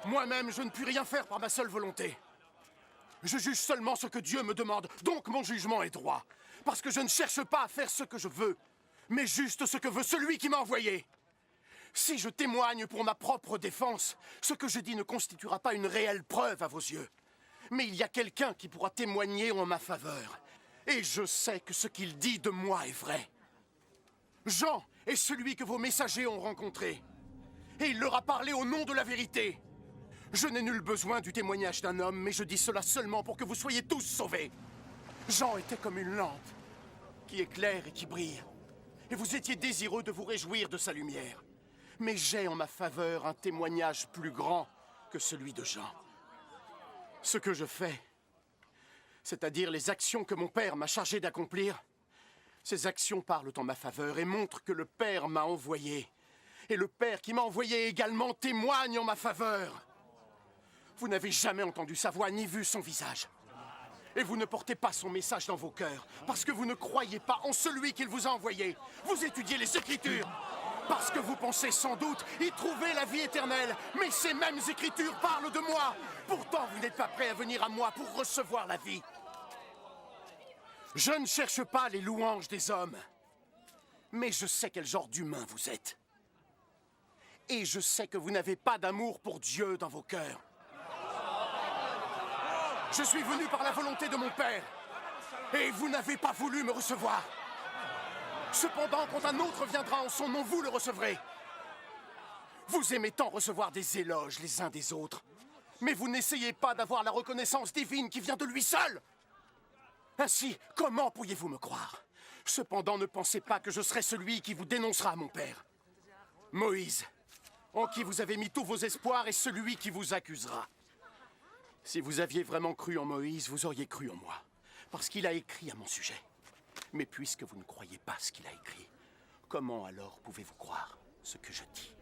Moi-même, je ne puis rien faire par ma seule volonté. Je juge seulement ce que Dieu me demande, donc mon jugement est droit. Parce que je ne cherche pas à faire ce que je veux, mais juste ce que veut celui qui m'a envoyé. Si je témoigne pour ma propre défense, ce que je dis ne constituera pas une réelle preuve à vos yeux. Mais il y a quelqu'un qui pourra témoigner en ma faveur. Et je sais que ce qu'il dit de moi est vrai. Jean est celui que vos messagers ont rencontré. Et il leur a parlé au nom de la vérité. Je n'ai nul besoin du témoignage d'un homme, mais je dis cela seulement pour que vous soyez tous sauvés. Jean était comme une lampe qui éclaire et qui brille. Et vous étiez désireux de vous réjouir de sa lumière. Mais j'ai en ma faveur un témoignage plus grand que celui de Jean. Ce que je fais, c'est-à-dire les actions que mon père m'a chargé d'accomplir, ces actions parlent en ma faveur et montrent que le Père m'a envoyé. Et le Père qui m'a envoyé également témoigne en ma faveur. Vous n'avez jamais entendu sa voix ni vu son visage. Et vous ne portez pas son message dans vos cœurs, parce que vous ne croyez pas en celui qu'il vous a envoyé. Vous étudiez les Écritures, parce que vous pensez sans doute y trouver la vie éternelle. Mais ces mêmes Écritures parlent de moi. Pourtant, vous n'êtes pas prêts à venir à moi pour recevoir la vie. Je ne cherche pas les louanges des hommes, mais je sais quel genre d'humain vous êtes. Et je sais que vous n'avez pas d'amour pour Dieu dans vos cœurs. Je suis venu par la volonté de mon Père, et vous n'avez pas voulu me recevoir. Cependant, quand un autre viendra en son nom, vous le recevrez. Vous aimez tant recevoir des éloges les uns des autres, mais vous n'essayez pas d'avoir la reconnaissance divine qui vient de lui seul. Ainsi, comment pourriez-vous me croire? Cependant, ne pensez pas que je serai celui qui vous dénoncera à mon Père. Moïse, en qui vous avez mis tous vos espoirs, est celui qui vous accusera. Si vous aviez vraiment cru en Moïse, vous auriez cru en moi, parce qu'il a écrit à mon sujet. Mais puisque vous ne croyez pas ce qu'il a écrit, comment alors pouvez-vous croire ce que je dis ?